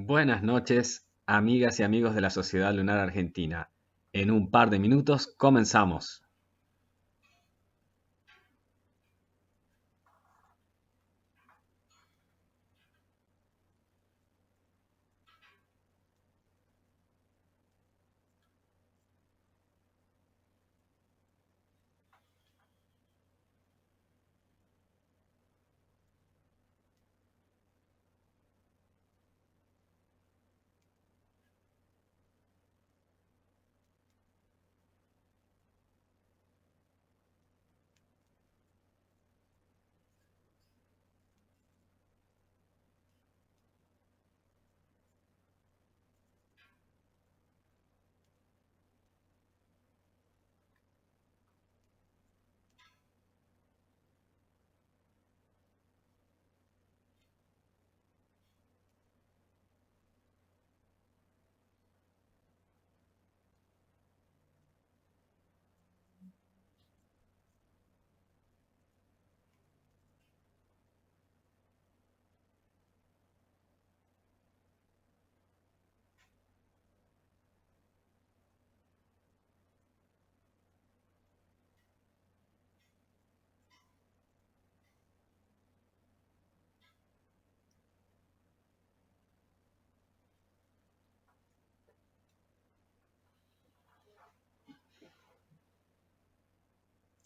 Buenas noches, amigas y amigos de la Sociedad Lunar Argentina. En un par de minutos comenzamos.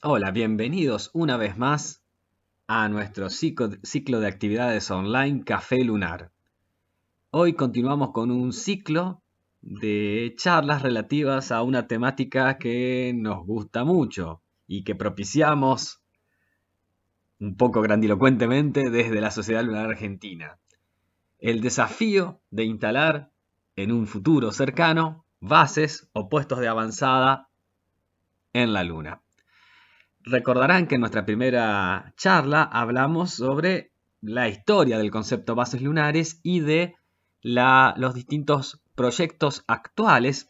Hola, bienvenidos una vez más a nuestro ciclo de actividades online Café Lunar. Hoy continuamos con un ciclo de charlas relativas a una temática que nos gusta mucho y que propiciamos un poco grandilocuentemente desde la Sociedad Lunar Argentina. El desafío de instalar en un futuro cercano bases o puestos de avanzada en la Luna. Recordarán que en nuestra primera charla hablamos sobre la historia del concepto bases lunares y de los distintos proyectos actuales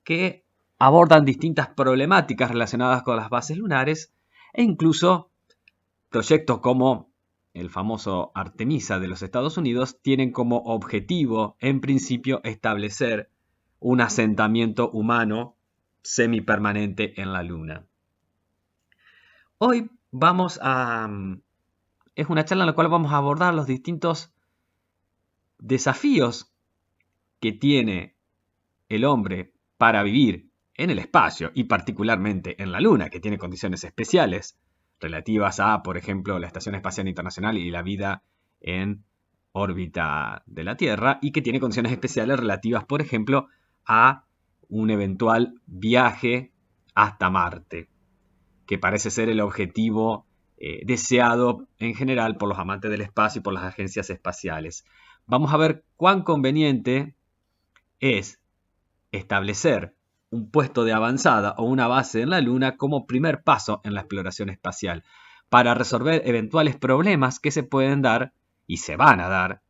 que abordan distintas problemáticas relacionadas con las bases lunares e incluso proyectos como el famoso Artemisa de los Estados Unidos tienen como objetivo, en principio, establecer un asentamiento humano semipermanente en la Luna. Hoy es una charla en la cual vamos a abordar los distintos desafíos que tiene el hombre para vivir en el espacio y particularmente en la Luna, que tiene condiciones especiales relativas a, por ejemplo, la Estación Espacial Internacional y la vida en órbita de la Tierra, y que tiene condiciones especiales relativas, por ejemplo, a un eventual viaje hasta Marte, que parece ser el objetivo deseado en general por los amantes del espacio y por las agencias espaciales. Vamos a ver cuán conveniente es establecer un puesto de avanzada o una base en la Luna como primer paso en la exploración espacial para resolver eventuales problemas que se pueden dar y se van a dar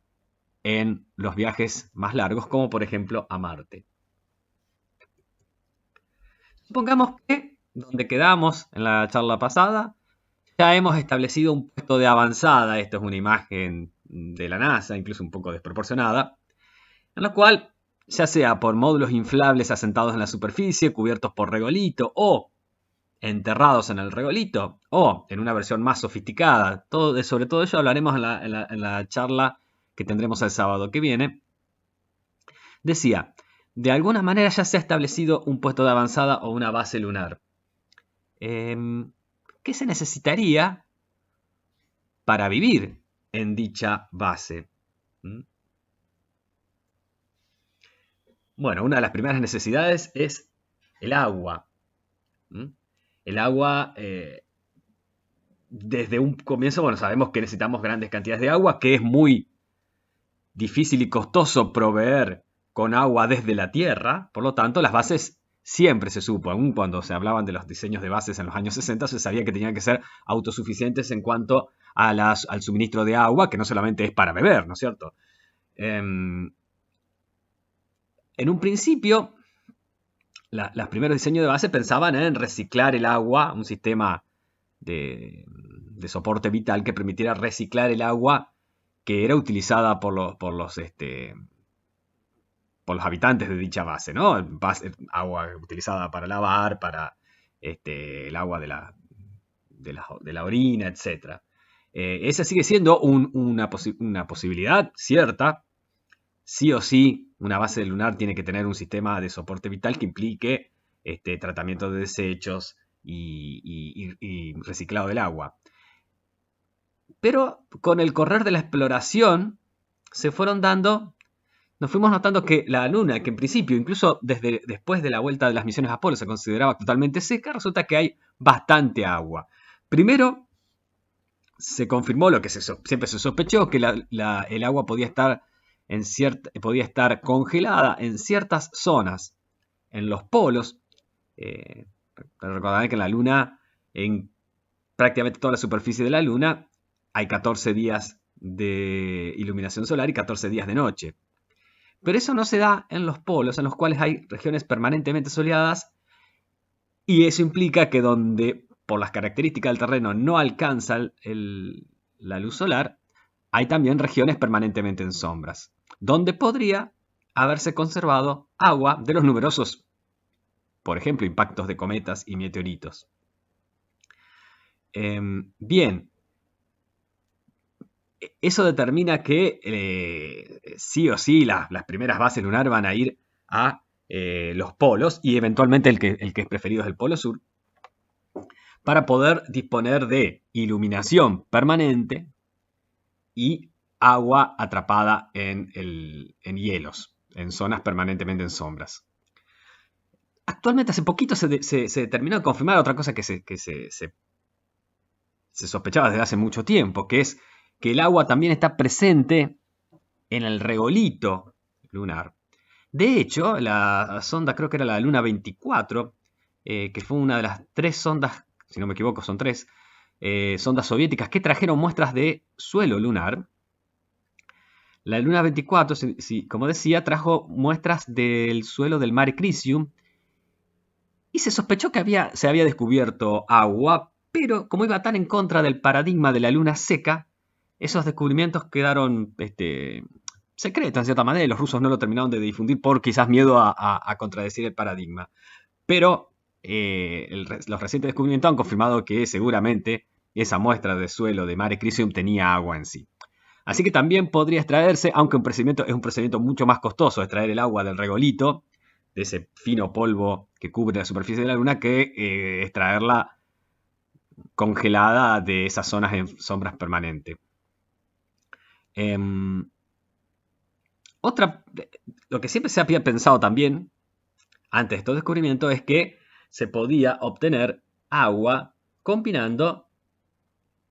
en los viajes más largos, como por ejemplo a Marte. Supongamos que, donde quedamos en la charla pasada, ya hemos establecido un puesto de avanzada. Esto es una imagen de la NASA, incluso un poco desproporcionada, en la cual, ya sea por módulos inflables asentados en la superficie, cubiertos por regolito o enterrados en el regolito, o en una versión más sofisticada, sobre todo ello hablaremos en la charla que tendremos el sábado que viene. Decía, de alguna manera ya se ha establecido un puesto de avanzada o una base lunar. ¿Qué se necesitaría para vivir en dicha base? Bueno, una de las primeras necesidades es el agua. El agua, desde un comienzo, bueno, sabemos que necesitamos grandes cantidades de agua, que es muy difícil y costoso proveer con agua desde la Tierra. Por lo tanto, las bases siempre se supo, aun cuando se hablaban de los diseños de bases en los años 60, se sabía que tenían que ser autosuficientes en cuanto a al suministro de agua, que no solamente es para beber, ¿no es cierto? En un principio, los primeros diseños de base pensaban en reciclar el agua, un sistema de soporte vital que permitiera reciclar el agua que era utilizada por los por los habitantes de dicha base, ¿no? Agua utilizada para lavar, para el agua de la orina, etc. Esa sigue siendo una posibilidad cierta. Sí o sí, una base lunar tiene que tener un sistema de soporte vital que implique tratamiento de desechos y reciclado del agua. Pero con el correr de la exploración nos fuimos notando que la Luna, que en principio, incluso después de la vuelta de las misiones Apolo, se consideraba totalmente seca, resulta que hay bastante agua. Primero, se confirmó lo que siempre se sospechó, que el agua podía estar congelada en ciertas zonas, en los polos. Pero recordarán que en la Luna, en prácticamente toda la superficie de la Luna, hay 14 días de iluminación solar y 14 días de noche. Pero eso no se da en los polos, en los cuales hay regiones permanentemente soleadas, y eso implica que donde, por las características del terreno, no alcanza la luz solar, hay también regiones permanentemente en sombras, donde podría haberse conservado agua de los numerosos, por ejemplo, impactos de cometas y meteoritos. Bien, eso determina que sí o sí las primeras bases lunares van a ir a los polos, y eventualmente el que es preferido es el polo sur, para poder disponer de iluminación permanente y agua atrapada en hielos, en zonas permanentemente en sombras. Actualmente, hace poquito se terminó de confirmar otra cosa que se sospechaba desde hace mucho tiempo, que es que el agua también está presente en el regolito lunar. De hecho, la sonda, creo que era la Luna 24, que fue una de las 3 sondas, si no me equivoco, son 3 sondas soviéticas que trajeron muestras de suelo lunar. La Luna 24, como decía, trajo muestras del suelo del Mare Crisium, y se sospechó que se había descubierto agua, pero como iba tan en contra del paradigma de la Luna seca, esos descubrimientos quedaron secretos en cierta manera, y los rusos no lo terminaron de difundir por quizás miedo a contradecir el paradigma. Pero los recientes descubrimientos han confirmado que seguramente esa muestra de suelo de Mare Crisium tenía agua en sí. Así que también podría extraerse, aunque es un procedimiento mucho más costoso extraer el agua del regolito, de ese fino polvo que cubre la superficie de la Luna, que extraerla congelada de esas zonas en sombras permanentes. Lo que siempre se había pensado también, antes de estos descubrimientos, es que se podía obtener agua combinando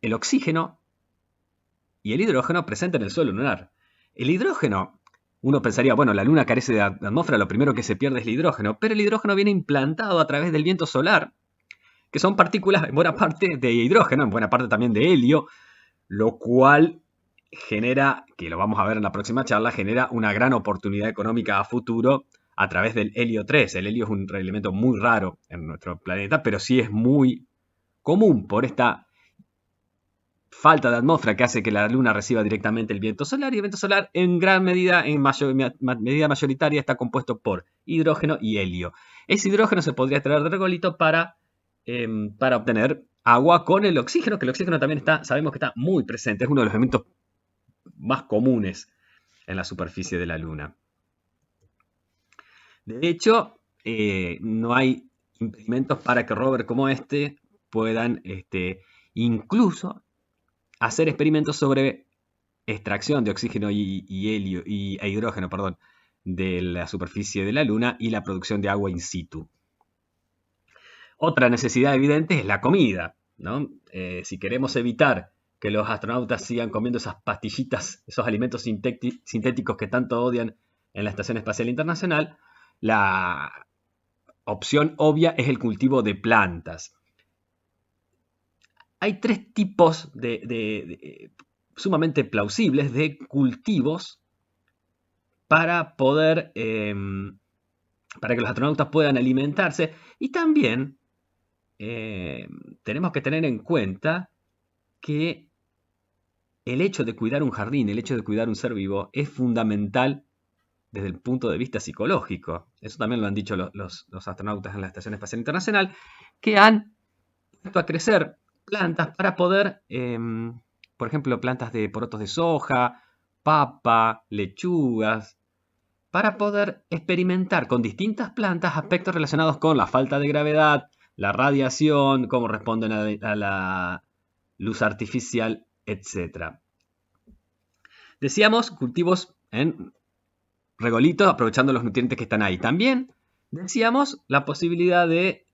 el oxígeno y el hidrógeno presente en el suelo lunar. El hidrógeno, uno pensaría, bueno, la Luna carece de atmósfera, lo primero que se pierde es el hidrógeno, pero el hidrógeno viene implantado a través del viento solar, que son partículas en buena parte de hidrógeno, en buena parte también de helio, lo cual genera, que lo vamos a ver en la próxima charla, genera una gran oportunidad económica a futuro a través del helio 3. El helio es un elemento muy raro en nuestro planeta, pero sí es muy común por esta falta de atmósfera que hace que la Luna reciba directamente el viento solar, y el viento solar en gran medida, medida mayoritaria, está compuesto por hidrógeno y helio. Ese hidrógeno se podría extraer de regolito para obtener agua con el oxígeno, que el oxígeno también sabemos que está muy presente, es uno de los elementos más comunes en la superficie de la Luna. De hecho, no hay impedimentos para que rovers como este puedan incluso hacer experimentos sobre extracción de oxígeno y helio e hidrógeno, de la superficie de la Luna, y la producción de agua in situ. Otra necesidad evidente es la comida, ¿no? Si queremos evitar que los astronautas sigan comiendo esas pastillitas, esos alimentos sintéticos que tanto odian en la Estación Espacial Internacional, la opción obvia es el cultivo de plantas. Hay 3 tipos sumamente plausibles de cultivos para poder, para que los astronautas puedan alimentarse, y también tenemos que tener en cuenta que el hecho de cuidar un jardín, el hecho de cuidar un ser vivo, es fundamental desde el punto de vista psicológico. Eso también lo han dicho los astronautas en la Estación Espacial Internacional, que han puesto a crecer plantas para poder, por ejemplo, plantas de porotos de soja, papa, lechugas, para poder experimentar con distintas plantas aspectos relacionados con la falta de gravedad, la radiación, cómo responden a la luz artificial, etc. Decíamos cultivos en regolitos, aprovechando los nutrientes que están ahí. También decíamos la posibilidad de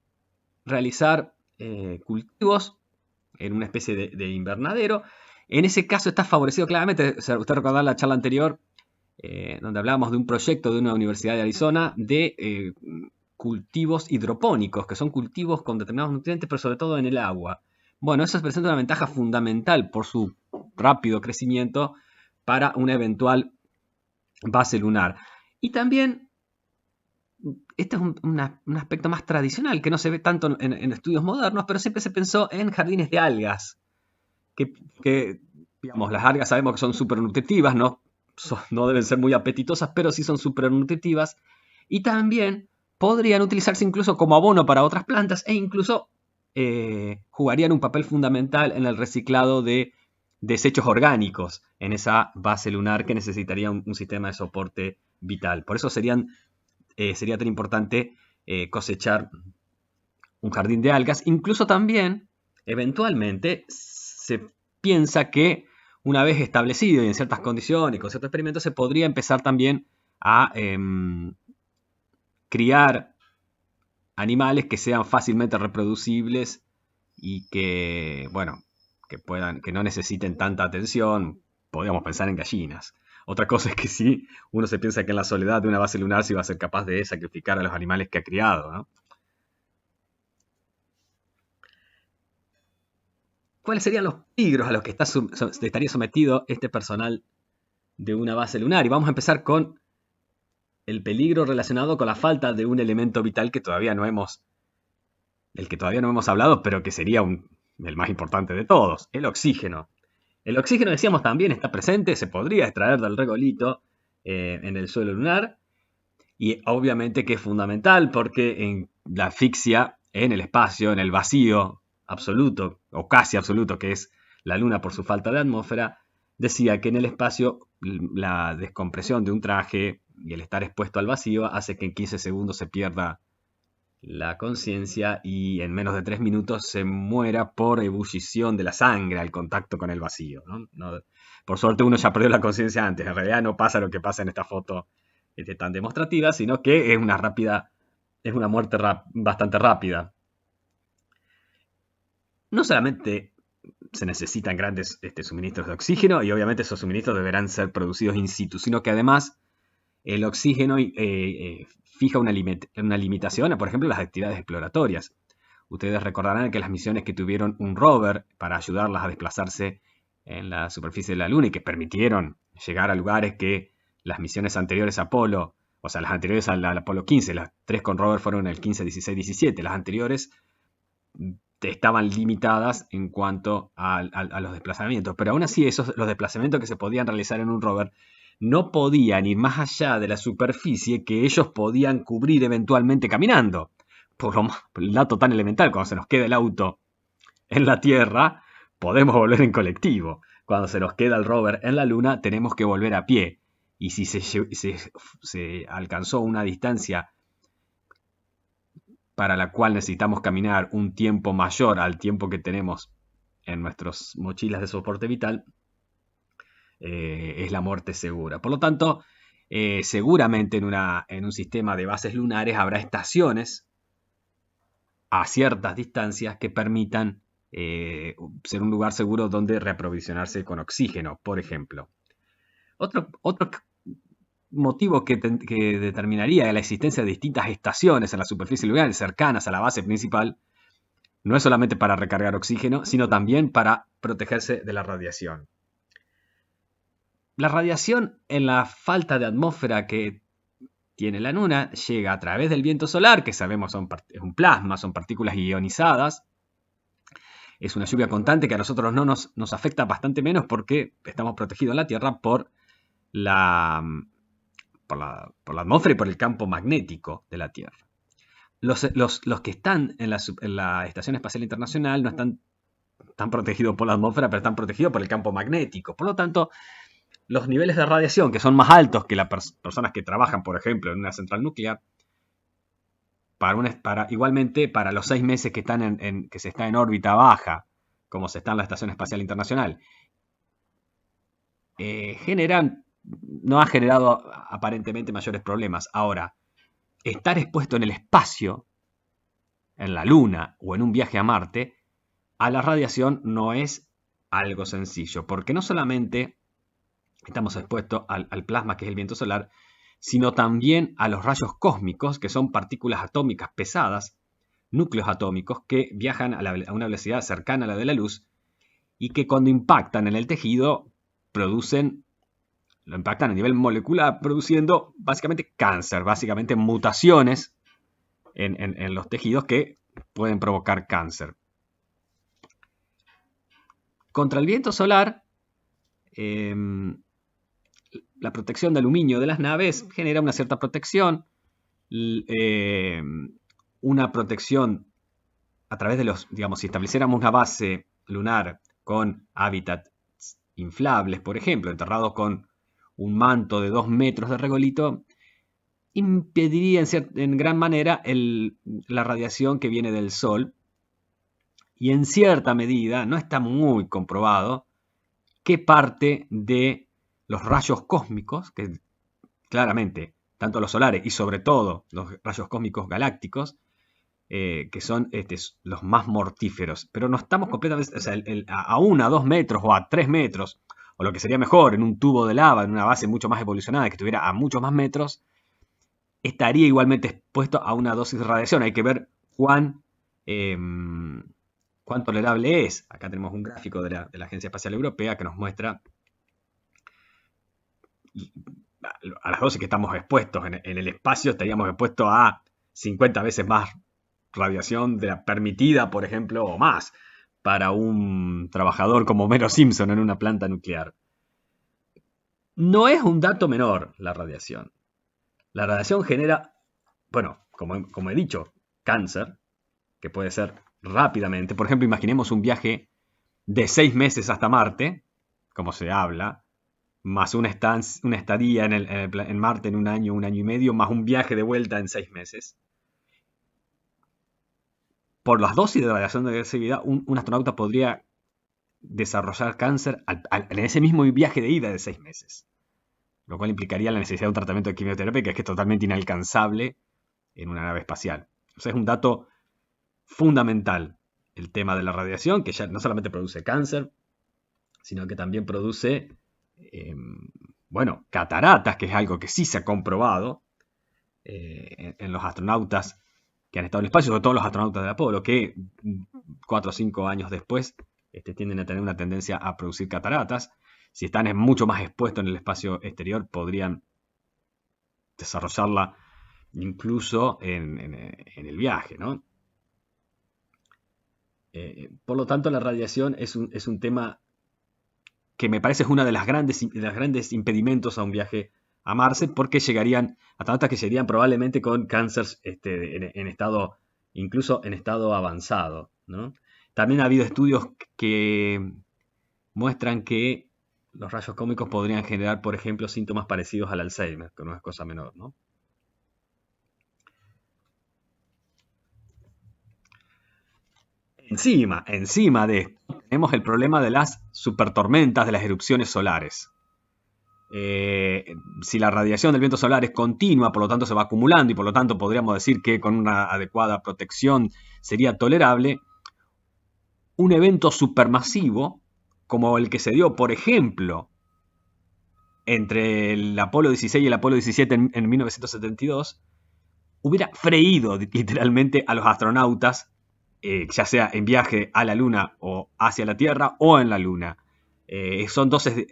realizar cultivos en una especie de invernadero. En ese caso está favorecido claramente, usted recordará la charla anterior, donde hablábamos de un proyecto de una universidad de Arizona de cultivos hidropónicos, que son cultivos con determinados nutrientes, pero sobre todo en el agua. Bueno, eso presenta una ventaja fundamental por su rápido crecimiento para una eventual base lunar. Y también, este es un aspecto más tradicional, que no se ve tanto en estudios modernos, pero siempre se pensó en jardines de algas, que digamos, las algas sabemos que son súper nutritivas, no deben ser muy apetitosas, pero sí son súper nutritivas, y también podrían utilizarse incluso como abono para otras plantas, e incluso jugarían un papel fundamental en el reciclado de desechos orgánicos en esa base lunar que necesitaría un sistema de soporte vital. Por eso sería tan importante cosechar un jardín de algas. Incluso también, eventualmente, se piensa que una vez establecido y en ciertas condiciones y con ciertos experimentos, se podría empezar también a criar animales que sean fácilmente reproducibles y que, bueno, que no necesiten tanta atención. Podríamos pensar en gallinas. Otra cosa es que sí, uno se piensa que en la soledad de una base lunar se va a ser capaz de sacrificar a los animales que ha criado, ¿no? ¿Cuáles serían los peligros a los que estaría sometido este personal de una base lunar? Y vamos a empezar con el peligro relacionado con la falta de un elemento vital del que todavía no hemos hablado, pero que sería el más importante de todos, el oxígeno. El oxígeno, decíamos, también está presente, se podría extraer del regolito en el suelo lunar, y obviamente que es fundamental porque en la asfixia en el espacio, en el vacío absoluto o casi absoluto que es la Luna por su falta de atmósfera, decía que en el espacio la descompresión de un traje y el estar expuesto al vacío hace que en 15 segundos se pierda la conciencia y en menos de 3 minutos se muera por ebullición de la sangre al contacto con el vacío, ¿no? Por suerte uno ya perdió la conciencia antes. En realidad no pasa lo que pasa en esta foto tan demostrativa, sino que es una muerte bastante rápida. No solamente se necesitan grandes suministros de oxígeno, y obviamente esos suministros deberán ser producidos in situ, sino que además el oxígeno fija una limitación a, por ejemplo, las actividades exploratorias. Ustedes recordarán que las misiones que tuvieron un rover para ayudarlas a desplazarse en la superficie de la Luna y que permitieron llegar a lugares que las misiones anteriores a Apolo, o sea, las anteriores al Apolo 15, las 3 con rover fueron el 15, 16, 17, las anteriores estaban limitadas en cuanto a los desplazamientos, pero aún así los desplazamientos que se podían realizar en un rover no podían ir más allá de la superficie que ellos podían cubrir eventualmente caminando. Por el dato tan elemental, cuando se nos queda el auto en la Tierra, podemos volver en colectivo. Cuando se nos queda el rover en la Luna, tenemos que volver a pie. Y si se alcanzó una distancia para la cual necesitamos caminar un tiempo mayor al tiempo que tenemos en nuestras mochilas de soporte vital, es la muerte segura. Por lo tanto, seguramente en un sistema de bases lunares habrá estaciones a ciertas distancias que permitan ser un lugar seguro donde reaprovisionarse con oxígeno, por ejemplo. Otro motivo que determinaría la existencia de distintas estaciones en la superficie lunar cercanas a la base principal no es solamente para recargar oxígeno, sino también para protegerse de la radiación. La radiación en la falta de atmósfera que tiene la Luna llega a través del viento solar, que sabemos es un plasma, son partículas ionizadas. Es una lluvia constante que a nosotros no nos afecta bastante menos porque estamos protegidos en la Tierra por por la atmósfera y por el campo magnético de la Tierra. Los que están en la Estación Espacial Internacional no están protegidos por la atmósfera, pero están protegidos por el campo magnético. Por lo tanto, los niveles de radiación, que son más altos que las personas que trabajan, por ejemplo, en una central nuclear, igualmente para los 6 meses que se está en órbita baja, como se está en la Estación Espacial Internacional, no ha generado aparentemente mayores problemas. Ahora, estar expuesto en el espacio, en la Luna o en un viaje a Marte, a la radiación no es algo sencillo, porque no solamente estamos expuestos al plasma, que es el viento solar, sino también a los rayos cósmicos, que son partículas atómicas pesadas, núcleos atómicos, que viajan a una velocidad cercana a la de la luz y que cuando impactan en el tejido lo impactan a nivel molecular, produciendo básicamente cáncer, básicamente mutaciones en los tejidos que pueden provocar cáncer. Contra el viento solar, la protección de aluminio de las naves genera una cierta protección, una protección a través de si estableciéramos una base lunar con hábitats inflables, por ejemplo, enterrados con un manto de 2 metros de regolito, impediría en gran manera la radiación que viene del Sol, y en cierta medida, no está muy comprobado, qué parte de los rayos cósmicos, que claramente, tanto los solares y sobre todo los rayos cósmicos galácticos, que son los más mortíferos, pero no estamos completamente, a 1, a 2 metros o a 3 metros, o lo que sería mejor, en un tubo de lava, en una base mucho más evolucionada, que estuviera a muchos más metros, estaría igualmente expuesto a una dosis de radiación. Hay que ver cuán tolerable es. Acá tenemos un gráfico de la Agencia Espacial Europea que nos muestra a las dosis que estamos expuestos en el espacio. Estaríamos expuestos a 50 veces más radiación de la permitida, por ejemplo, o más, para un trabajador como Homero Simpson en una planta nuclear. No es un dato menor la radiación. La radiación genera, bueno, como he dicho, cáncer, que puede ser rápidamente. Por ejemplo, imaginemos un viaje de 6 meses hasta Marte, como se habla, más una estadía en Marte en un año y medio, más un viaje de vuelta en 6 meses. Por las dosis de radiación de agresividad, un astronauta podría desarrollar cáncer en ese mismo viaje de ida de 6 meses. Lo cual implicaría la necesidad de un tratamiento de quimioterapia que es totalmente inalcanzable en una nave espacial. O sea, es un dato fundamental el tema de la radiación, que ya no solamente produce cáncer, sino que también produce, cataratas, que es algo que sí se ha comprobado en los astronautas que han estado en el espacio, sobre todo los astronautas de Apolo, que 4 o 5 años después tienden a tener una tendencia a producir cataratas. Si están mucho más expuestos en el espacio exterior, podrían desarrollarla incluso en el viaje, ¿no? Por lo tanto, la radiación es un tema que me parece es una de las grandes impedimentos a un viaje a Marte, porque llegarían astronautas que llegarían probablemente con cáncer incluso en estado avanzado, ¿no? También ha habido estudios que muestran que los rayos cósmicos podrían generar, por ejemplo, síntomas parecidos al Alzheimer, que no es cosa menor, ¿no? Encima de esto, tenemos el problema de las supertormentas, de las erupciones solares. Si la radiación del viento solar es continua, por lo tanto se va acumulando y por lo tanto podríamos decir que con una adecuada protección sería tolerable, un evento supermasivo como el que se dio, por ejemplo, entre el Apolo 16 y el Apolo 17 en 1972, hubiera freído literalmente a los astronautas, ya sea en viaje a la Luna o hacia la Tierra o en la Luna. Son dosis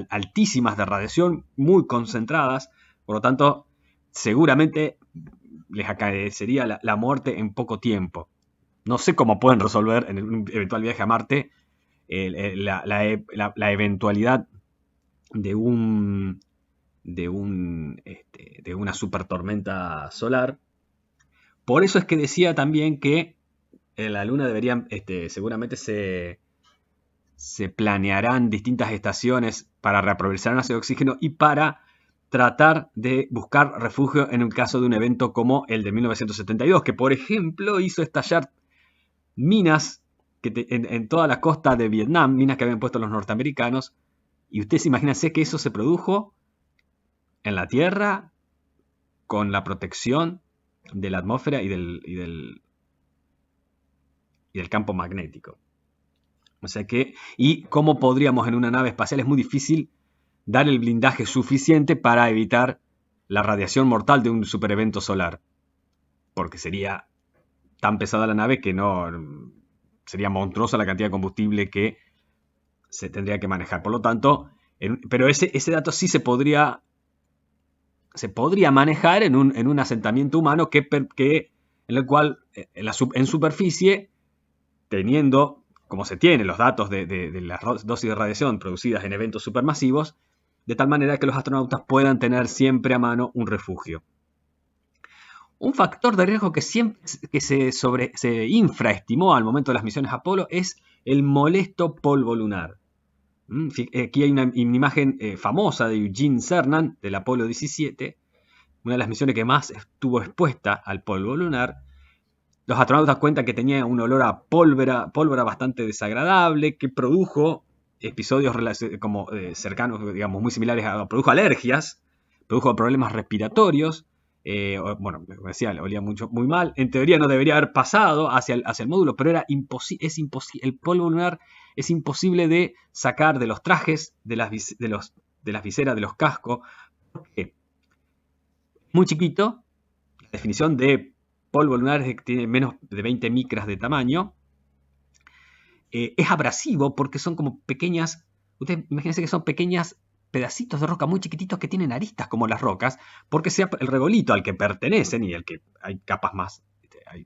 altísimas de radiación, muy concentradas, por lo tanto, seguramente les acaecería la muerte en poco tiempo. No sé cómo pueden resolver en un eventual viaje a Marte la eventualidad de un de una super tormenta solar. Por eso es que decía también que en la Luna deberían, seguramente se planearán distintas estaciones para reaprovisionarse de oxígeno y para tratar de buscar refugio en el caso de un evento como el de 1972, que por ejemplo hizo estallar minas en toda la costa de Vietnam, minas que habían puesto los norteamericanos, y ustedes imagínense que eso se produjo en la Tierra con la protección de la atmósfera y del campo magnético. O sea que, y cómo podríamos en una nave espacial, es muy difícil dar el blindaje suficiente para evitar la radiación mortal de un superevento solar, porque sería tan pesada la nave que no sería monstruosa la cantidad de combustible que se tendría que manejar. Por lo tanto, pero ese dato sí se podría manejar en un asentamiento humano en el cual en superficie, teniendo, como se tiene, los datos de las dosis de radiación producidas en eventos supermasivos, de tal manera que los astronautas puedan tener siempre a mano un refugio. Un factor de riesgo que se infraestimó al momento de las misiones Apolo es el molesto polvo lunar. Aquí hay una imagen famosa de Eugene Cernan del Apolo 17, una de las misiones que más estuvo expuesta al polvo lunar. Los astronautas cuentan que tenía un olor a pólvora bastante desagradable, que produjo episodios como cercanos, digamos, muy similares produjo alergias, produjo problemas respiratorios. Bueno, como decía, olía muy mal. En teoría no debería haber pasado hacia el módulo, pero es imposible. El polvo lunar es imposible de sacar de los trajes, de las viseras, de los cascos. ¿Por qué? Muy chiquito. La definición de polvo lunar es que tiene menos de 20 micras de tamaño. Es abrasivo porque son como pequeñas. Ustedes imagínense que son pequeñas pedacitos de roca muy chiquititos que tienen aristas como las rocas, porque sea el regolito al que pertenecen y el que hay capas más,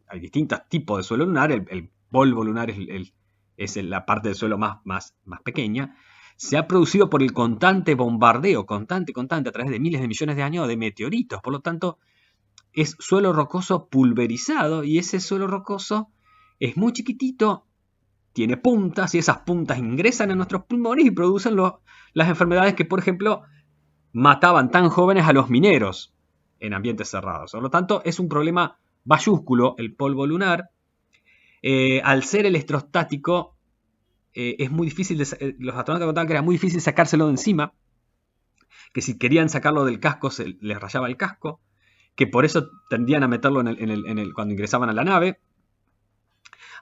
hay distintos tipos de suelo lunar, el polvo lunar es la parte del suelo más pequeña, se ha producido por el constante bombardeo, constante, a través de miles de millones de años de meteoritos, por lo tanto es suelo rocoso pulverizado y ese suelo rocoso es muy chiquitito, tiene puntas y esas puntas ingresan en nuestros pulmones y producen las enfermedades que, por ejemplo, mataban tan jóvenes a los mineros en ambientes cerrados. Por lo tanto, es un problema mayúsculo el polvo lunar. Al ser electrostático, es muy difícil, los astronautas contaban que era muy difícil sacárselo de encima, que si querían sacarlo del casco se les rayaba el casco, que por eso tendían a meterlo cuando ingresaban a la nave.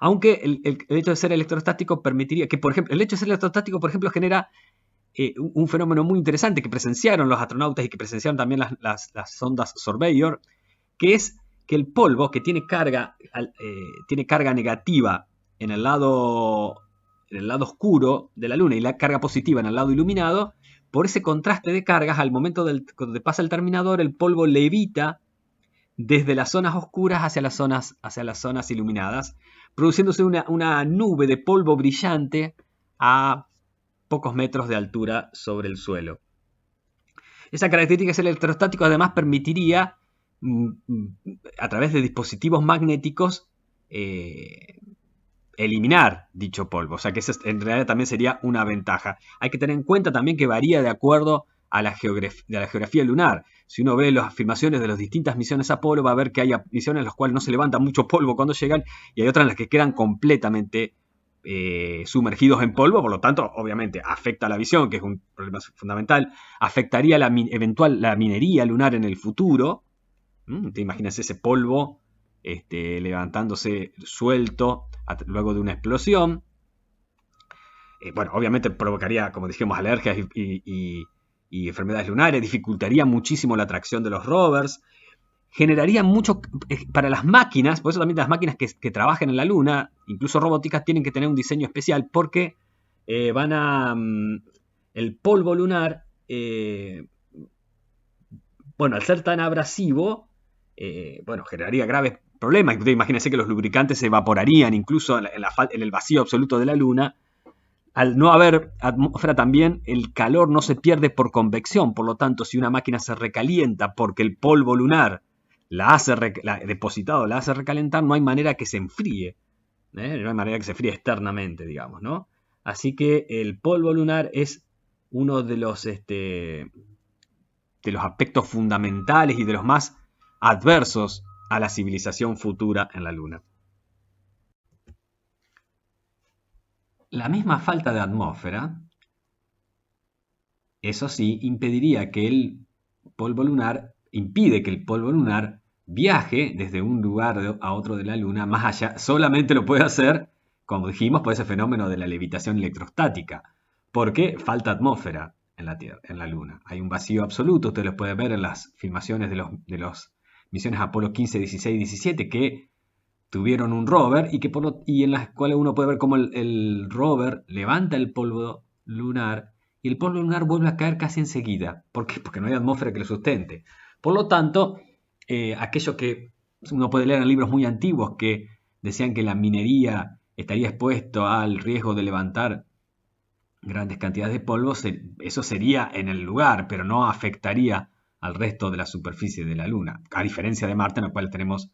Aunque el hecho de ser electrostático permitiría que, por ejemplo, el hecho de ser electrostático, por ejemplo, genera un fenómeno muy interesante que presenciaron los astronautas y que presenciaron también las sondas Surveyor, que es que el polvo que tiene carga negativa en el lado oscuro de la Luna y la carga positiva en el lado iluminado, por ese contraste de cargas, al momento cuando pasa el terminador, el polvo levita desde las zonas oscuras hacia las zonas iluminadas, produciéndose una nube de polvo brillante a pocos metros de altura sobre el suelo. Esa característica es el electrostático, además permitiría, a través de dispositivos magnéticos, eliminar dicho polvo. O sea que eso en realidad también sería una ventaja. Hay que tener en cuenta también que varía de acuerdo a la geografía lunar. Si uno ve las afirmaciones de las distintas misiones Apolo, va a ver que hay misiones en las cuales no se levanta mucho polvo cuando llegan y hay otras en las que quedan completamente sumergidos en polvo. Por lo tanto, obviamente, afecta la visión, que es un problema fundamental. Afectaría la minería lunar en el futuro. Te imaginas ese polvo levantándose suelto luego de una explosión. Bueno, obviamente provocaría, como dijimos, alergias y enfermedades lunares, dificultaría muchísimo la atracción de los rovers, generaría mucho para las máquinas, por eso también las máquinas que trabajan en la Luna, incluso robóticas, tienen que tener un diseño especial porque el polvo lunar, al ser tan abrasivo, generaría graves problemas. Imagínense que los lubricantes se evaporarían incluso en el vacío absoluto de la Luna. al no haber atmósfera también, el calor no se pierde por convección. Por lo tanto, si una máquina se recalienta porque el polvo lunar depositado la hace recalentar, no hay manera que se enfríe. No hay manera que se fríe externamente, digamos, ¿no? Así que el polvo lunar es uno de los aspectos fundamentales y de los más adversos a la civilización futura en la Luna. La misma falta de atmósfera, eso sí, impide que el polvo lunar viaje desde un lugar a otro de la Luna más allá. Solamente lo puede hacer, como dijimos, por ese fenómeno de la levitación electrostática, porque falta atmósfera en la Tierra, en la Luna. Hay un vacío absoluto, ustedes lo pueden ver en las filmaciones de los misiones Apolo 15, 16 y 17 que tuvieron un rover y en las cuales uno puede ver cómo el rover levanta el polvo lunar y el polvo lunar vuelve a caer casi enseguida. ¿Por qué? Porque no hay atmósfera que lo sustente. Por lo tanto, aquello que uno puede leer en libros muy antiguos que decían que la minería estaría expuesto al riesgo de levantar grandes cantidades de polvo, eso sería en el lugar, pero no afectaría al resto de la superficie de la Luna, a diferencia de Marte, en la cual tenemos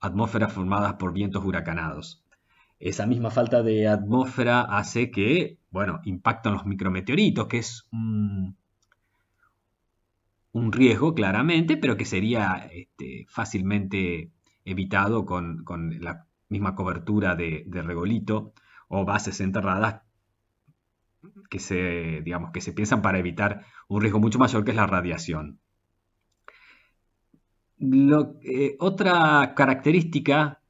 atmósferas formadas por vientos huracanados. Esa misma falta de atmósfera hace que, bueno, impactan los micrometeoritos, que es un riesgo claramente, pero que sería fácilmente evitado con la misma cobertura de regolito o bases enterradas digamos, que se piensan para evitar un riesgo mucho mayor que es la radiación. Otra característica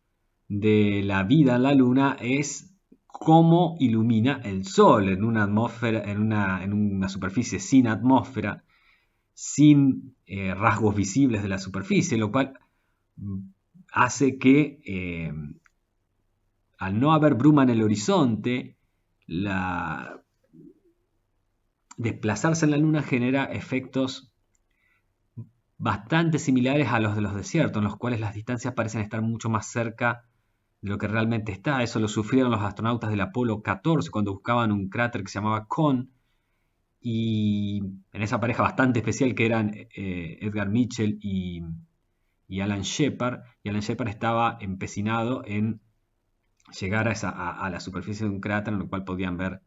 de la vida en la Luna es cómo ilumina el Sol en una atmósfera, en una superficie sin atmósfera, sin rasgos visibles de la superficie, lo cual hace que al no haber bruma en el horizonte, desplazarse en la Luna genera efectos bastante similares a los de los desiertos, en los cuales las distancias parecen estar mucho más cerca de lo que realmente está. Eso lo sufrieron los astronautas del Apolo 14 cuando buscaban un cráter que se llamaba Kohn, y en esa pareja bastante especial que eran Edgar Mitchell y Alan Shepard, y Alan Shepard estaba empecinado en llegar a la superficie de un cráter en el cual podían ver,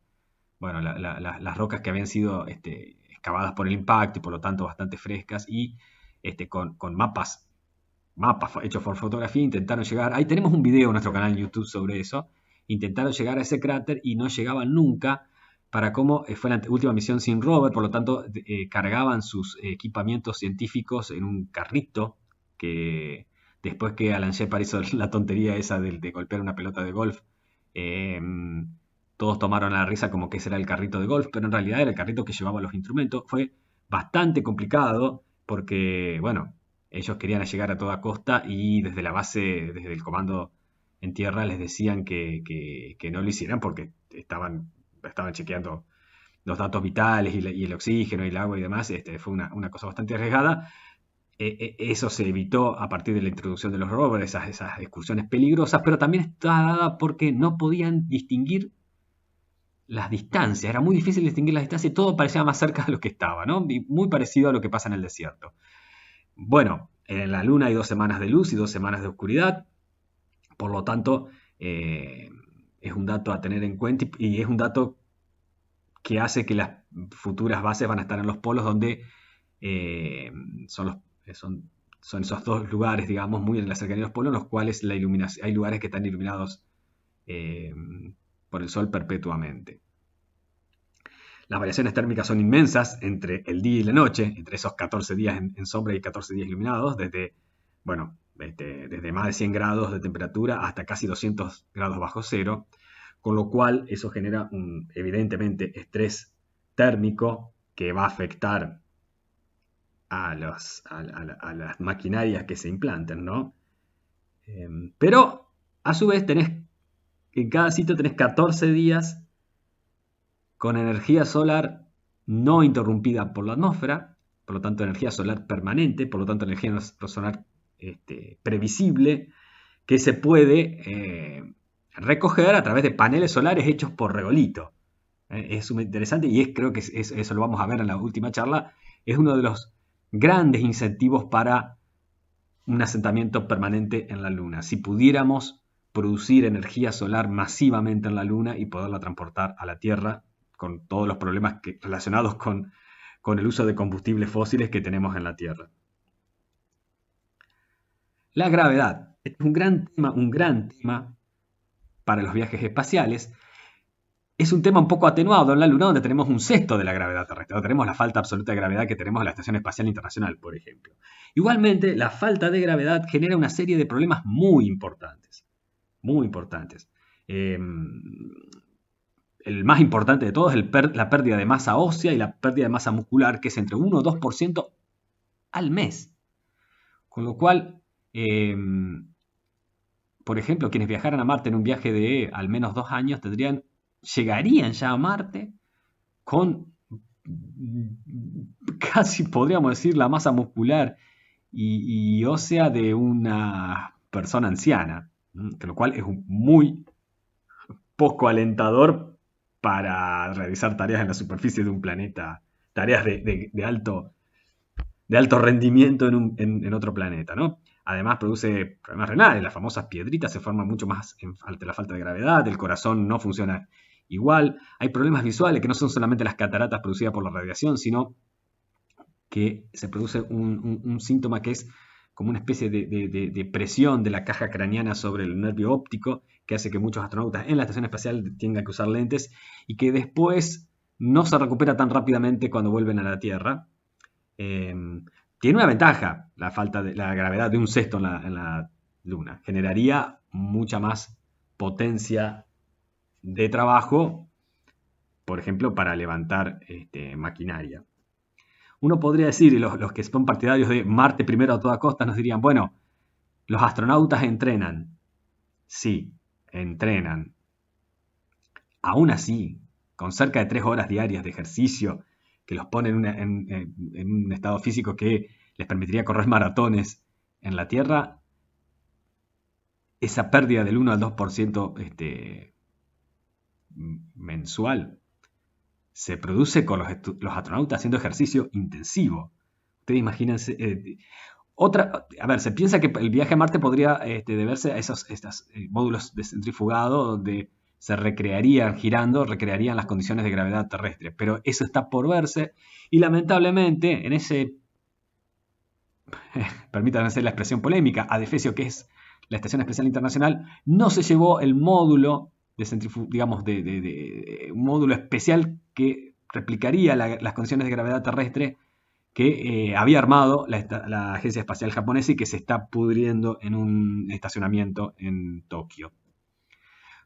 bueno, las rocas que habían sido excavadas por el impacto y por lo tanto bastante frescas, y con mapas hechos por fotografía intentaron llegar. Ahí tenemos un video en nuestro canal en YouTube sobre eso. Intentaron llegar a ese cráter y no llegaban nunca. Para cómo fue la última misión sin rover, por lo tanto cargaban sus equipamientos científicos en un carrito que después que Alan Shepard hizo la tontería esa de golpear una pelota de golf, eh, todos tomaron a la risa como que ese era el carrito de golf, pero en realidad era el carrito que llevaba los instrumentos. Fue bastante complicado porque, bueno, ellos querían llegar a toda costa y desde la base, desde el comando en tierra, les decían que no lo hicieran porque estaban chequeando los datos vitales y el oxígeno y el agua y demás. Fue una cosa bastante arriesgada. Eso se evitó a partir de la introducción de los rovers, esas excursiones peligrosas, pero también está dada porque no podían distinguir las distancias. Era muy difícil distinguir las distancias y todo parecía más cerca de lo que estaba, ¿no? Y muy parecido a lo que pasa en el desierto. Bueno, en la Luna hay 2 semanas de luz y 2 semanas de oscuridad, por lo tanto, es un dato a tener en cuenta y es un dato que hace que las futuras bases van a estar en los polos donde son esos dos lugares, digamos, muy en la cercanía de los polos, en los cuales la iluminación, hay lugares que están iluminados eh, por el sol perpetuamente. Las variaciones térmicas son inmensas entre el día y la noche, entre esos 14 días en sombra y 14 días iluminados, desde más de 100 grados de temperatura hasta casi 200 grados bajo cero, con lo cual eso genera evidentemente estrés térmico que va a afectar a las maquinarias que se implanten, ¿no? Pero a su vez en cada sitio tenés 14 días con energía solar no interrumpida por la atmósfera, por lo tanto energía solar permanente, por lo tanto energía solar previsible, que se puede recoger a través de paneles solares hechos por regolito. Es súper interesante y creo que eso lo vamos a ver en la última charla. Es uno de los grandes incentivos para un asentamiento permanente en la Luna. Si pudiéramos producir energía solar masivamente en la Luna y poderla transportar a la Tierra con todos los problemas relacionados con el uso de combustibles fósiles que tenemos en la Tierra. La gravedad es un gran tema para los viajes espaciales. Es un tema un poco atenuado en la Luna, donde tenemos un sexto de la gravedad terrestre. No tenemos la falta absoluta de gravedad que tenemos en la Estación Espacial Internacional, por ejemplo. Igualmente, la falta de gravedad genera una serie de problemas muy importantes. Muy importantes. El más importante de todos es la pérdida de masa ósea y la pérdida de masa muscular, que es entre 1 o 2% al mes. Con lo cual, por ejemplo, quienes viajaran a Marte en un viaje de al menos 2 años llegarían ya a Marte con casi podríamos decir la masa muscular y ósea de una persona anciana, lo cual es muy poco alentador para realizar tareas en la superficie de un planeta, tareas de alto rendimiento en otro planeta, ¿no? Además produce problemas renales, las famosas piedritas se forman mucho más ante la falta de gravedad, el corazón no funciona igual, hay problemas visuales que no son solamente las cataratas producidas por la radiación, sino que se produce un síntoma que es como una especie de presión de la caja craneana sobre el nervio óptico, que hace que muchos astronautas en la estación espacial tengan que usar lentes y que después no se recupera tan rápidamente cuando vuelven a la Tierra. Tiene una ventaja la gravedad de un sexto en la Luna. Generaría mucha más potencia de trabajo, por ejemplo, para levantar maquinaria. Uno podría decir, y los que son partidarios de Marte primero a toda costa nos dirían, bueno, los astronautas entrenan. Sí, entrenan. Aún así, con cerca de 3 horas diarias de ejercicio, que los pone en un estado físico que les permitiría correr maratones en la Tierra, esa pérdida del 1 al 2% mensual se produce con los astronautas haciendo ejercicio intensivo. Ustedes imagínense. A ver, se piensa que el viaje a Marte podría deberse a estos módulos de centrifugado donde se recrearían las condiciones de gravedad terrestre. Pero eso está por verse y lamentablemente en ese, permítanme hacer la expresión polémica, adefesio que es la Estación Espacial Internacional, no se llevó el módulo un módulo especial que replicaría las condiciones de gravedad terrestre que había armado la Agencia Espacial Japonesa y que se está pudriendo en un estacionamiento en Tokio.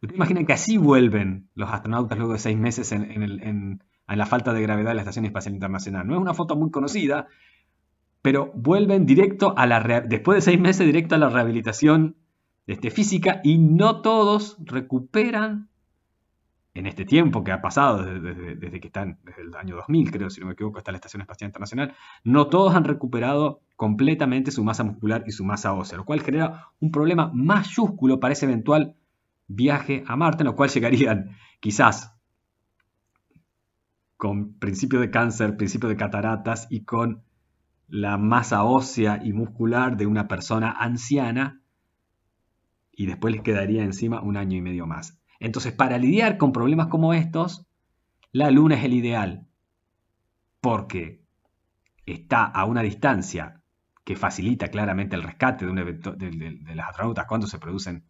¿Ustedes imaginan que así vuelven los astronautas luego de 6 meses en la falta de gravedad de la Estación Espacial Internacional? No es una foto muy conocida, pero vuelven después de 6 meses directo a la rehabilitación física y no todos recuperan en este tiempo que ha pasado desde que están, desde el año 2000, creo, si no me equivoco, está la Estación Espacial Internacional, no todos han recuperado completamente su masa muscular y su masa ósea, lo cual genera un problema mayúsculo para ese eventual viaje a Marte, en lo cual llegarían quizás con principio de cáncer, principio de cataratas y con la masa ósea y muscular de una persona anciana y después les quedaría encima 1 año y medio más. Entonces, para lidiar con problemas como estos, la Luna es el ideal, porque está a una distancia que facilita claramente el rescate de las astronautas cuando se producirían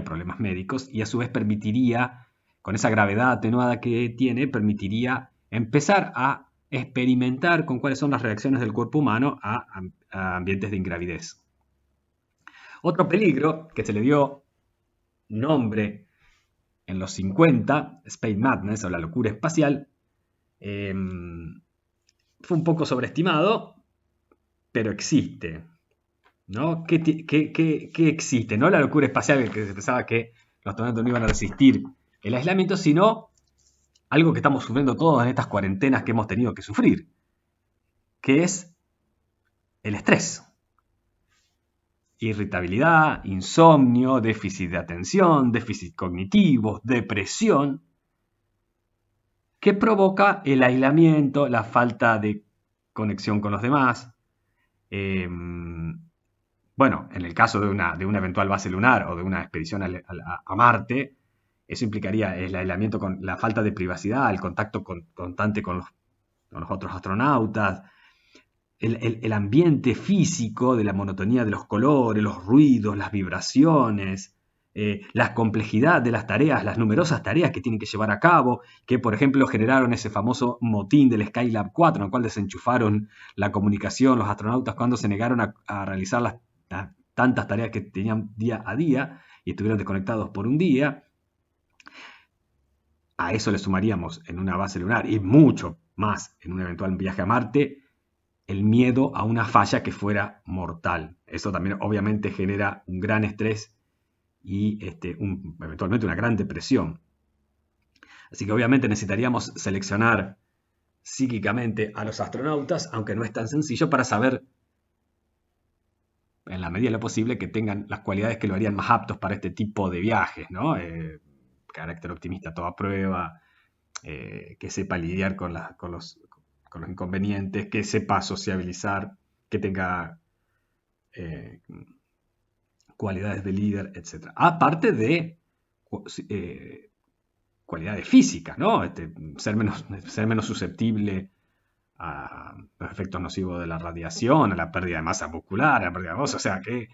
problemas médicos, y a su vez permitiría, con esa gravedad atenuada que tiene, permitiría empezar a experimentar con cuáles son las reacciones del cuerpo humano a ambientes de ingravidez. Otro peligro que se le dio nombre en los 50, Space Madness o la locura espacial, fue un poco sobreestimado, pero existe. ¿No? ¿Qué existe? No la locura espacial, que se pensaba que los astronautas no iban a resistir el aislamiento, sino algo que estamos sufriendo todos en estas cuarentenas que hemos tenido que sufrir, que es el estrés. irritabilidad, insomnio, déficit de atención, déficit cognitivo, depresión, que provoca el aislamiento, la falta de conexión con los demás. Bueno, en el caso de una eventual base lunar o de una expedición a Marte, eso implicaría el aislamiento con la falta de privacidad, el contacto constante con los otros astronautas, el ambiente físico de la monotonía de los colores, los ruidos, las vibraciones, la complejidad de las tareas, las numerosas tareas que tienen que llevar a cabo, que por ejemplo generaron ese famoso motín del Skylab 4, en el cual desenchufaron la comunicación los astronautas cuando se negaron a realizar las tantas tareas que tenían día a día y estuvieron desconectados por un día. A eso le sumaríamos en una base lunar y mucho más en un eventual viaje a Marte el miedo a una falla que fuera mortal. Eso también obviamente genera un gran estrés y eventualmente una gran depresión. Así que obviamente necesitaríamos seleccionar psíquicamente a los astronautas, aunque no es tan sencillo, para saber, en la medida de lo posible, que tengan las cualidades que lo harían más aptos para este tipo de viajes, ¿no? Carácter optimista a toda prueba, que sepa lidiar con los inconvenientes, que sepa sociabilizar, que tenga cualidades de líder, etc. Aparte de cualidades físicas, ¿no? Ser menos susceptible a los efectos nocivos de la radiación, a la pérdida de masa muscular, a la pérdida de voz, o sea que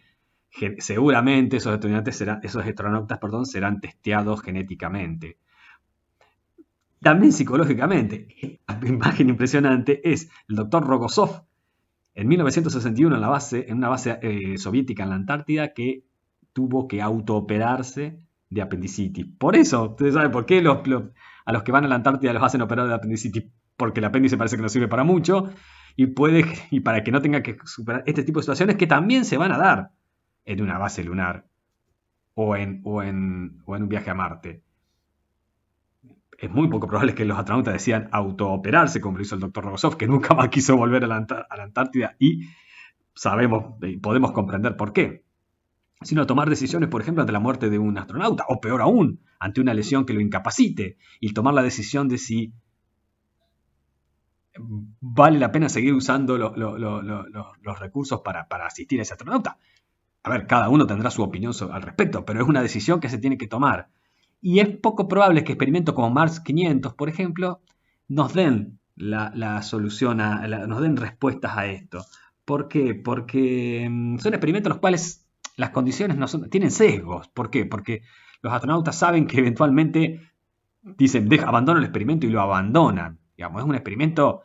seguramente esos astronautas serán testeados genéticamente. También psicológicamente. La imagen impresionante es el doctor Rogozov en 1961 en una base soviética en la Antártida que tuvo que autooperarse de apendicitis. Por eso, ustedes saben por qué a los que van a la Antártida los hacen operar de apendicitis, porque el apéndice parece que no sirve para mucho y para que no tenga que superar este tipo de situaciones que también se van a dar en una base lunar o en un viaje a Marte. Es muy poco probable que los astronautas decían autooperarse, como lo hizo el doctor Rogozov, que nunca más quiso volver a la Antártida, y podemos comprender por qué. Sino tomar decisiones, por ejemplo, ante la muerte de un astronauta, o peor aún, ante una lesión que lo incapacite, y tomar la decisión de si vale la pena seguir usando los recursos para asistir a ese astronauta. A ver, cada uno tendrá su opinión al respecto, pero es una decisión que se tiene que tomar. Y es poco probable que experimentos como Mars 500, por ejemplo, nos den la solución, nos den respuestas a esto. ¿Por qué? Porque son experimentos en los cuales las condiciones tienen sesgos. ¿Por qué? Porque los astronautas saben que eventualmente dicen, abandono el experimento y lo abandonan. Digamos, es un experimento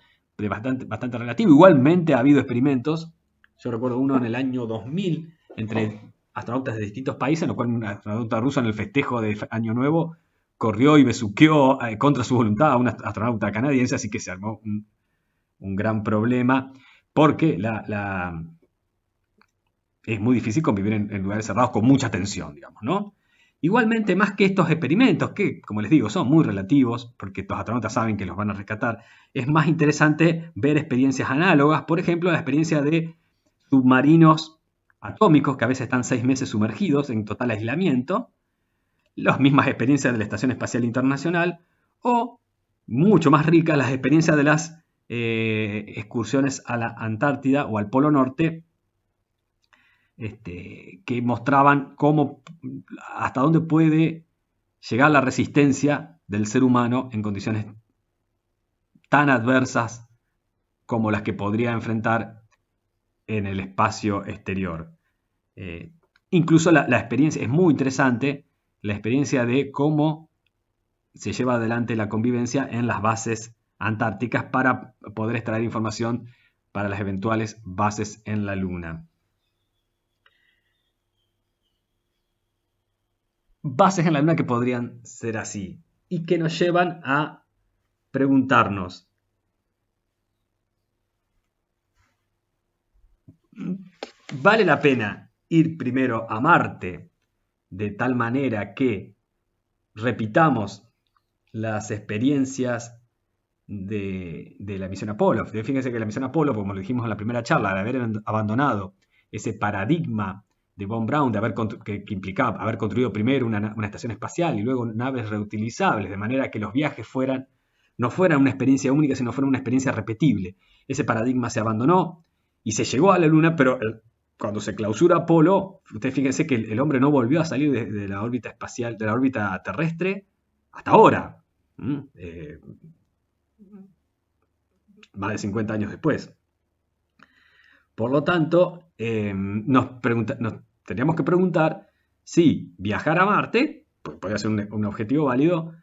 bastante relativo. Igualmente ha habido experimentos, yo recuerdo uno en el año 2000, entre astronautas de distintos países, en lo cual un astronauta ruso en el festejo de Año Nuevo corrió y besuqueó contra su voluntad a un astronauta canadiense, así que se armó un gran problema, porque es muy difícil convivir en lugares cerrados con mucha tensión, digamos, ¿no? Igualmente, más que estos experimentos, que, como les digo, son muy relativos, porque estos astronautas saben que los van a rescatar, es más interesante ver experiencias análogas, por ejemplo, la experiencia de submarinos atómicos que a veces están 6 meses sumergidos en total aislamiento, las mismas experiencias de la Estación Espacial Internacional, o, mucho más ricas, las experiencias de las excursiones a la Antártida o al Polo Norte, que mostraban hasta dónde puede llegar la resistencia del ser humano en condiciones tan adversas como las que podría enfrentar en el espacio exterior. Incluso la experiencia es muy interesante, la experiencia de cómo se lleva adelante la convivencia en las bases antárticas para poder extraer información para las eventuales bases en la Luna. Bases en la Luna que podrían ser así y que nos llevan a preguntarnos, ¿vale la pena ir primero a Marte de tal manera que repitamos las experiencias de la misión Apolo? Fíjense que la misión Apolo, como lo dijimos en la primera charla, de haber abandonado ese paradigma de Von Braun, que implicaba haber construido primero una estación espacial y luego naves reutilizables, de manera que los viajes no fueran una experiencia única, sino fueran una experiencia repetible. Ese paradigma se abandonó y se llegó a la Luna, pero cuando se clausura Apolo, ustedes fíjense que el hombre no volvió a salir de la órbita espacial, de la órbita terrestre, hasta ahora. Más de 50 años después. Por lo tanto, nos tendríamos que preguntar si viajar a Marte, pues podría ser un objetivo válido,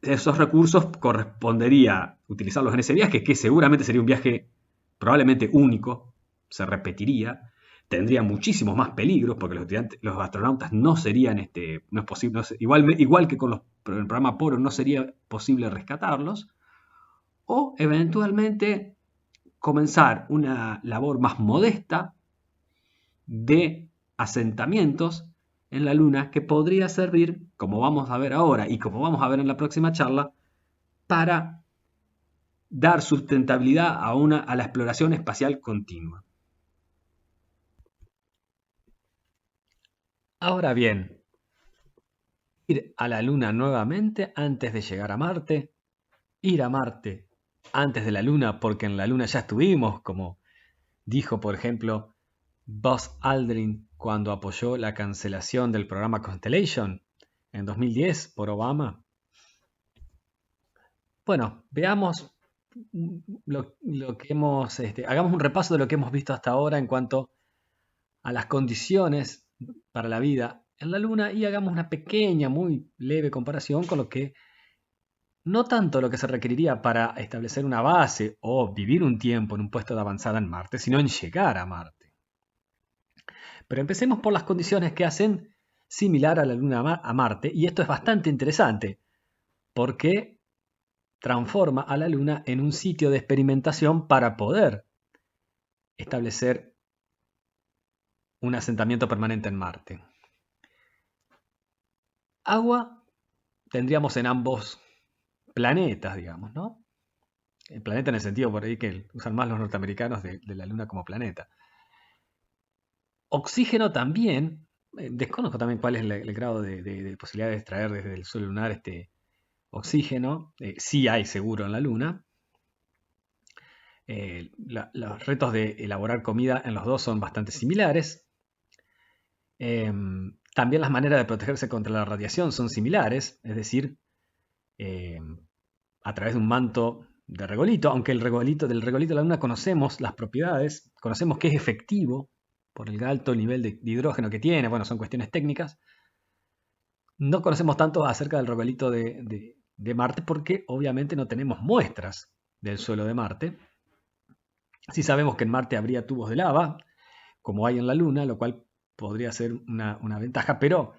esos recursos correspondería utilizarlos en ese viaje, que seguramente sería un viaje probablemente único, se repetiría, tendría muchísimos más peligros, porque los astronautas no serían, no es posible, igual que con el programa Apolo, no sería posible rescatarlos, o eventualmente comenzar una labor más modesta de asentamientos en la Luna que podría servir, como vamos a ver ahora y como vamos a ver en la próxima charla, para dar sustentabilidad a la exploración espacial continua. Ahora bien, ir a la Luna nuevamente antes de llegar a Marte, ir a Marte antes de la Luna porque en la Luna ya estuvimos, como dijo por ejemplo Buzz Aldrin cuando apoyó la cancelación del programa Constellation en 2010 por Obama. Bueno, veamos lo que hagamos un repaso de lo que hemos visto hasta ahora en cuanto a las condiciones para la vida en la Luna y hagamos una pequeña, muy leve comparación con no tanto lo que se requeriría para establecer una base o vivir un tiempo en un puesto de avanzada en Marte, sino en llegar a Marte. Pero empecemos por las condiciones que hacen similar a la Luna a Marte, y esto es bastante interesante, porque transforma a la Luna en un sitio de experimentación para poder establecer un asentamiento permanente en Marte. Agua tendríamos en ambos planetas, digamos, ¿no? El planeta en el sentido por ahí que usan más los norteamericanos de la Luna como planeta. Oxígeno también, desconozco también cuál es el grado de posibilidad de extraer desde el suelo lunar oxígeno, sí hay seguro en la Luna. Los retos de elaborar comida en los dos son bastante similares. También las maneras de protegerse contra la radiación son similares, es decir, a través de un manto de regolito, aunque del regolito de la Luna conocemos las propiedades, conocemos que es efectivo por el alto nivel de hidrógeno que tiene, bueno, son cuestiones técnicas. No conocemos tanto acerca del regolito de Marte porque obviamente no tenemos muestras del suelo de Marte. Sí sabemos que en Marte habría tubos de lava, como hay en la Luna, lo cual podría ser una ventaja, pero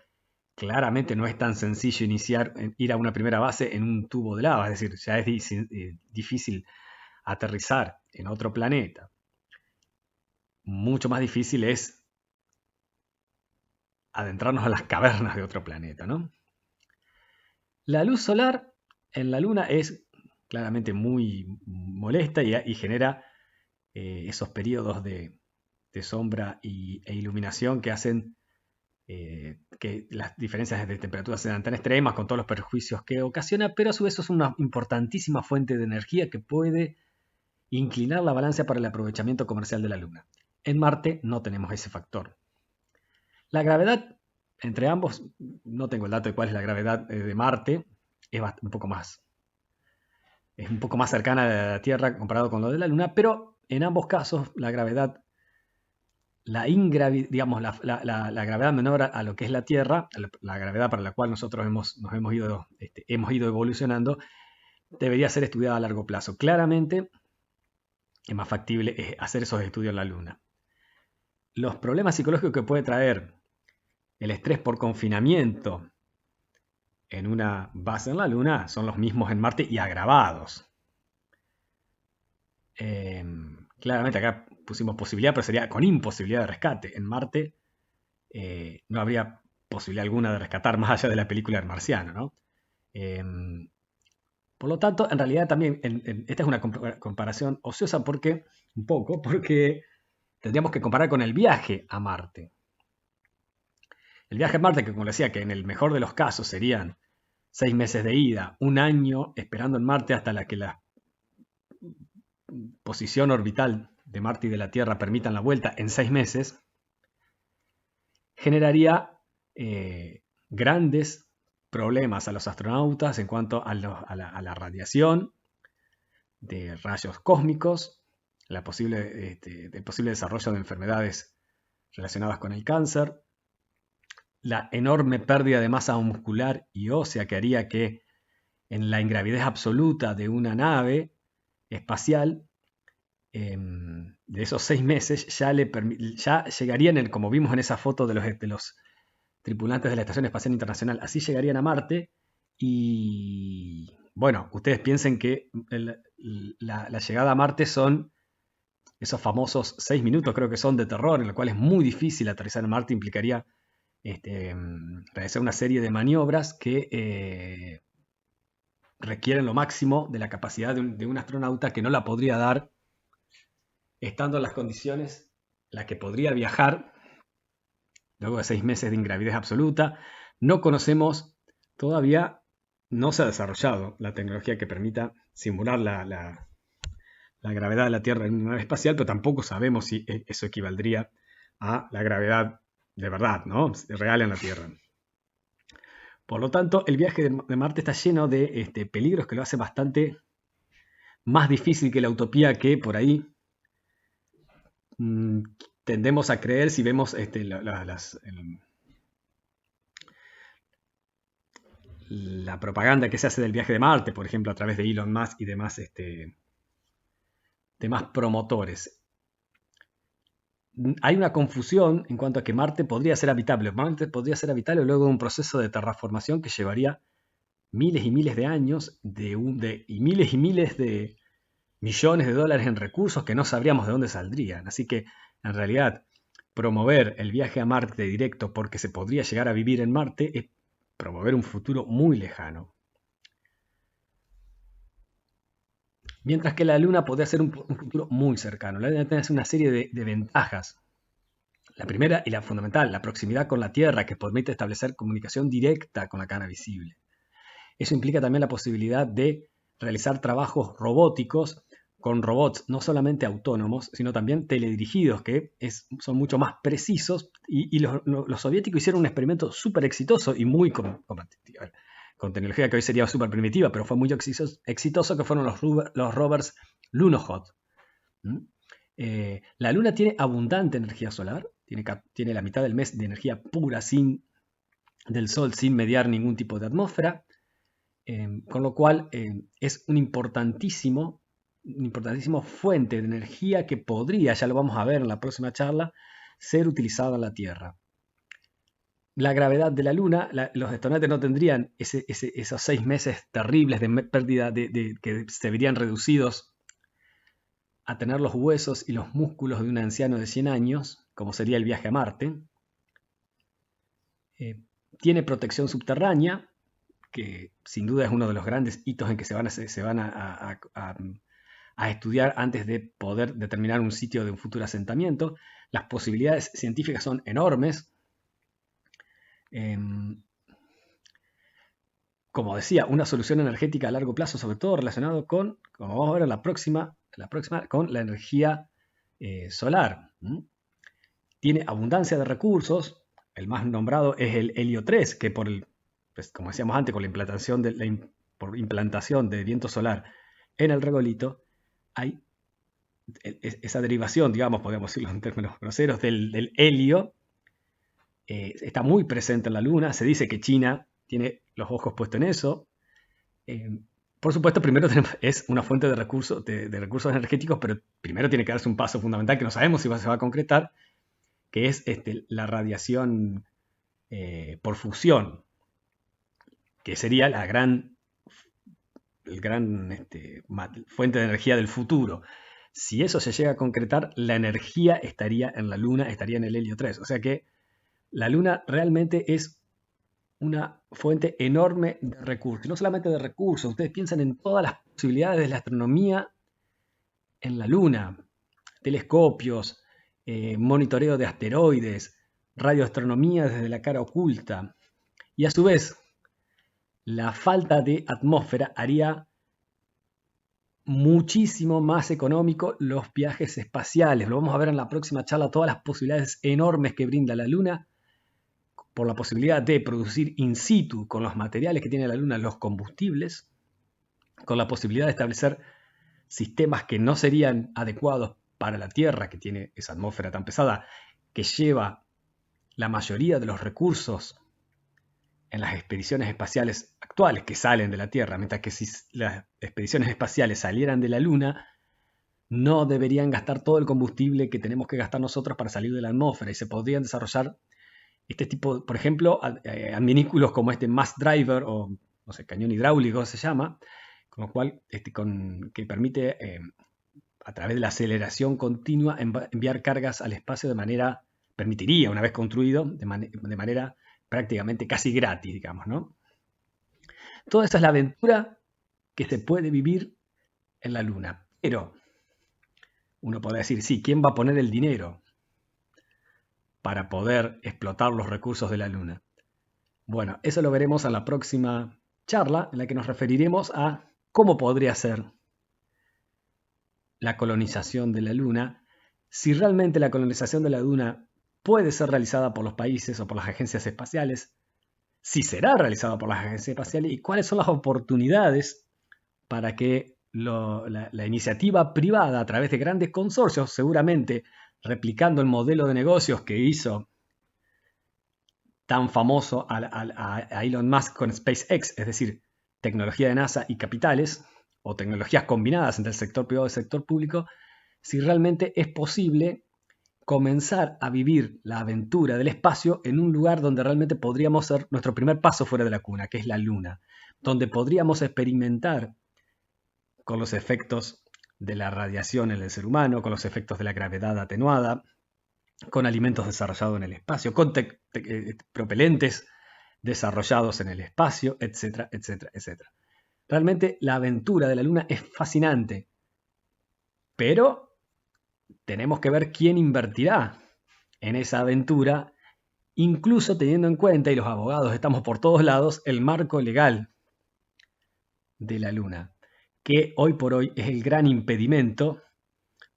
claramente no es tan sencillo ir a una primera base en un tubo de lava, es decir, ya es difícil aterrizar en otro planeta. Mucho más difícil es adentrarnos a las cavernas de otro planeta, ¿no? La luz solar en la Luna es claramente muy molesta y genera esos periodos de sombra e iluminación que hacen que las diferencias de temperatura sean tan extremas con todos los perjuicios que ocasiona, pero a su vez es una importantísima fuente de energía que puede inclinar la balanza para el aprovechamiento comercial de la Luna. En Marte no tenemos ese factor. La gravedad entre ambos, no tengo el dato de cuál es la gravedad de Marte, es un poco más cercana a la Tierra comparado con lo de la Luna, pero en ambos casos la gravedad, digamos, la gravedad menor a lo que es la Tierra, la gravedad para la cual nosotros hemos ido evolucionando, debería ser estudiada a largo plazo. Claramente es más factible hacer esos estudios en la Luna. Los problemas psicológicos que puede traer el estrés por confinamiento en una base en la Luna son los mismos en Marte y agravados. Claramente acá pusimos posibilidad, pero sería con imposibilidad de rescate. En Marte no habría posibilidad alguna de rescatar más allá de la película del marciano, ¿no? Por lo tanto, en realidad también esta es una comparación ociosa porque tendríamos que comparar con el viaje a Marte. El viaje a Marte, que como les decía, que en el mejor de los casos serían 6 meses de ida, un año esperando en Marte hasta que la posición orbital de Marte y de la Tierra permitan la vuelta en 6 meses, generaría grandes problemas a los astronautas en cuanto a la radiación de rayos cósmicos, el posible desarrollo de enfermedades relacionadas con el cáncer, la enorme pérdida de masa muscular y ósea que haría que en la ingravidez absoluta de una nave espacial, de esos 6 meses, ya llegarían, como vimos en esa foto de los tripulantes de la Estación Espacial Internacional, así llegarían a Marte. Y bueno, ustedes piensen que la llegada a Marte son esos famosos 6 minutos, creo que son, de terror, en lo cual es muy difícil aterrizar en Marte, implicaría realizar una serie de maniobras que requieren lo máximo de la capacidad de un astronauta, que no la podría dar estando en las condiciones en las que podría viajar luego de 6 meses de ingravidez absoluta. No conocemos todavía, no se ha desarrollado la tecnología que permita simular la gravedad de la Tierra en una nave espacial, pero tampoco sabemos si eso equivaldría a la gravedad de verdad, ¿no? Real en la Tierra. Por lo tanto, el viaje de Marte está lleno de peligros que lo hace bastante más difícil que la utopía que por ahí tendemos a creer si vemos la propaganda que se hace del viaje de Marte, por ejemplo, a través de Elon Musk y demás promotores. Hay una confusión en cuanto a que Marte podría ser habitable. Marte podría ser habitable luego de un proceso de terraformación que llevaría miles y miles de años y miles de millones de dólares en recursos que no sabríamos de dónde saldrían. Así que, en realidad, promover el viaje a Marte directo porque se podría llegar a vivir en Marte es promover un futuro muy lejano. Mientras que la Luna podría ser un futuro muy cercano. La Luna tiene una serie de ventajas. La primera y la fundamental, la proximidad con la Tierra, que permite establecer comunicación directa con la cara visible. Eso implica también la posibilidad de realizar trabajos robóticos con robots no solamente autónomos, sino también teledirigidos, que son mucho más precisos. Y los soviéticos hicieron un experimento súper exitoso y muy con tecnología que hoy sería súper primitiva, pero fue muy exitoso, que fueron los rovers Lunokhod. La Luna tiene abundante energía solar, tiene la mitad del mes de energía pura del Sol, sin mediar ningún tipo de atmósfera, con lo cual es una importantísima fuente de energía que podría, ya lo vamos a ver en la próxima charla, ser utilizada en la Tierra. La gravedad de la Luna, los astronautas no tendrían esos 6 meses terribles de pérdida que se verían reducidos a tener los huesos y los músculos de un anciano de 100 años, como sería el viaje a Marte. Tiene protección subterránea, que sin duda es uno de los grandes hitos en que se van a estudiar antes de poder determinar un sitio de un futuro asentamiento. Las posibilidades científicas son enormes. Como decía, una solución energética a largo plazo, sobre todo relacionado con, como vamos a ver en la próxima, con la energía solar. Tiene abundancia de recursos. El más nombrado es el helio 3, que como decíamos antes, con la por implantación de viento solar en el regolito, hay esa derivación, digamos, podemos decirlo en términos groseros, del helio. Está muy presente en la Luna. Se dice que China tiene los ojos puestos en eso. Por supuesto, primero es una fuente de recursos energéticos, pero primero tiene que darse un paso fundamental que no sabemos si se va a concretar, que es la radiación por fusión, que sería la gran fuente de energía del futuro. Si eso se llega a concretar, la energía estaría en la Luna, estaría en el helio 3. O sea que la Luna realmente es una fuente enorme de recursos. Y no solamente de recursos, ustedes piensan en todas las posibilidades de la astronomía en la Luna. Telescopios, monitoreo de asteroides, radioastronomía desde la cara oculta. Y a su vez, la falta de atmósfera haría muchísimo más económico los viajes espaciales. Lo vamos a ver en la próxima charla, todas las posibilidades enormes que brinda la Luna por la posibilidad de producir in situ con los materiales que tiene la Luna los combustibles, con la posibilidad de establecer sistemas que no serían adecuados para la Tierra, que tiene esa atmósfera tan pesada, que lleva la mayoría de los recursos en las expediciones espaciales actuales que salen de la Tierra, mientras que si las expediciones espaciales salieran de la Luna, no deberían gastar todo el combustible que tenemos que gastar nosotros para salir de la atmósfera y se podrían desarrollar este tipo, por ejemplo, adminículos como este mass driver o no sé, cañón hidráulico se llama, con lo cual que permite a través de la aceleración continua enviar cargas al espacio permitiría, una vez construido, de manera prácticamente casi gratis, digamos, ¿no? Toda esa es la aventura que se puede vivir en la Luna. Pero uno podría decir, sí, ¿quién va a poner el dinero para poder explotar los recursos de la Luna? Bueno, eso lo veremos en la próxima charla, en la que nos referiremos a cómo podría ser la colonización de la Luna, si realmente la colonización de la Luna puede ser realizada por los países o por las agencias espaciales, si será realizada por las agencias espaciales y cuáles son las oportunidades para que la iniciativa privada a través de grandes consorcios, seguramente replicando el modelo de negocios que hizo tan famoso a Elon Musk con SpaceX, es decir, tecnología de NASA y capitales, o tecnologías combinadas entre el sector privado y el sector público, si realmente es posible comenzar a vivir la aventura del espacio en un lugar donde realmente podríamos hacer nuestro primer paso fuera de la cuna, que es la Luna, donde podríamos experimentar con los efectos de la radiación en el ser humano, con los efectos de la gravedad atenuada, con alimentos desarrollados en el espacio, con propelentes desarrollados en el espacio, etcétera, etcétera, etcétera. Realmente la aventura de la Luna es fascinante, pero tenemos que ver quién invertirá en esa aventura, incluso teniendo en cuenta, y los abogados estamos por todos lados, el marco legal de la Luna, que hoy por hoy es el gran impedimento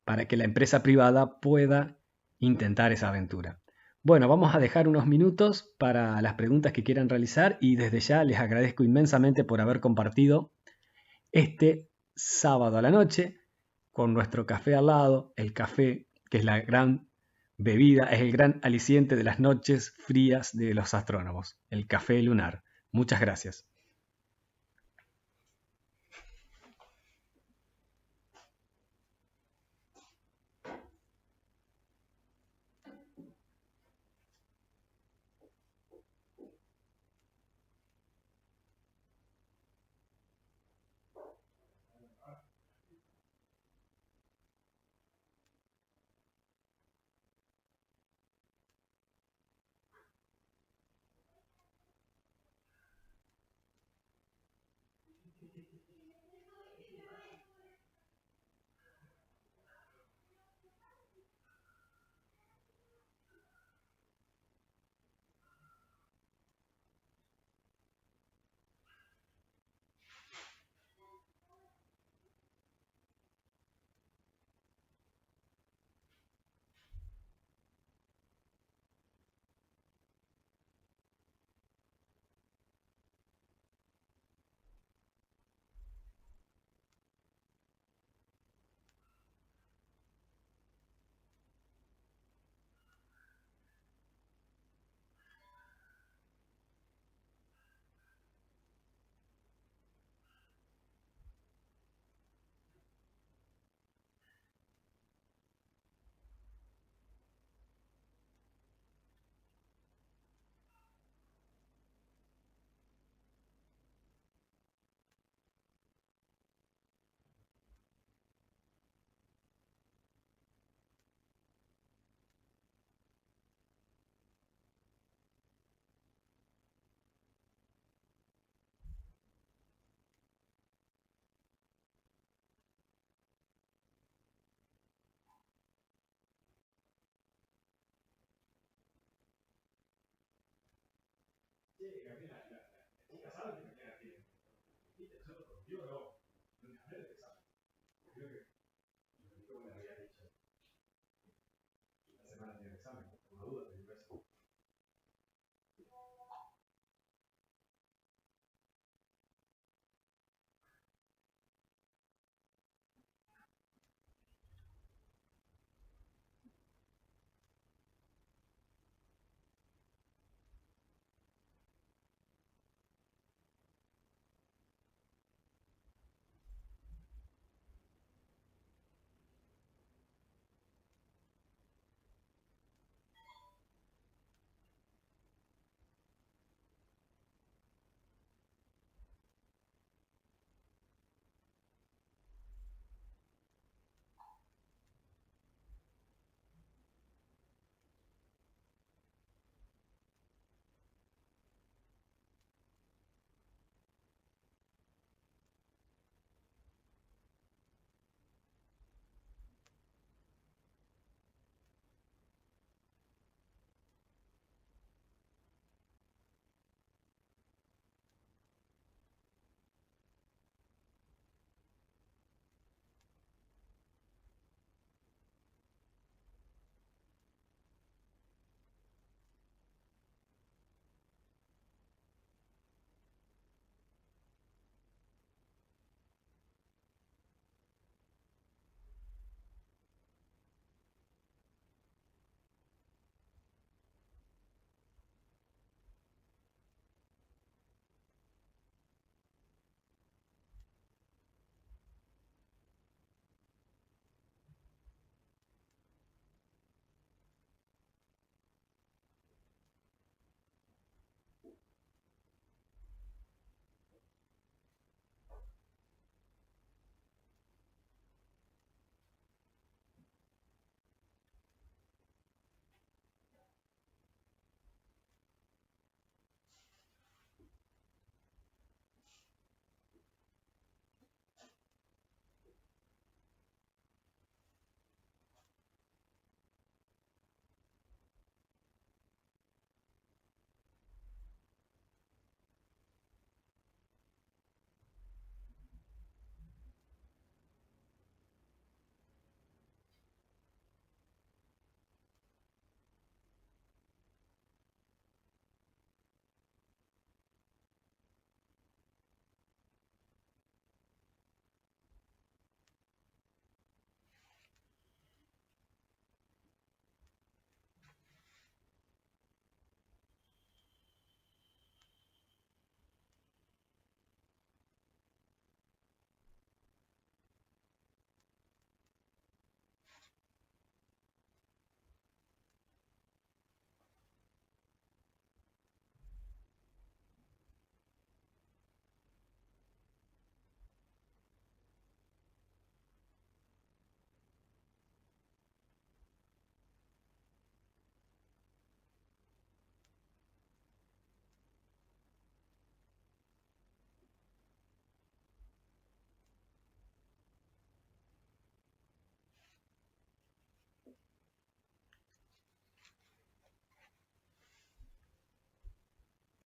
para que la empresa privada pueda intentar esa aventura. Bueno, vamos a dejar unos minutos para las preguntas que quieran realizar y desde ya les agradezco inmensamente por haber compartido este sábado a la noche con nuestro café al lado, el café que es la gran bebida, es el gran aliciente de las noches frías de los astrónomos, el café lunar. Muchas gracias.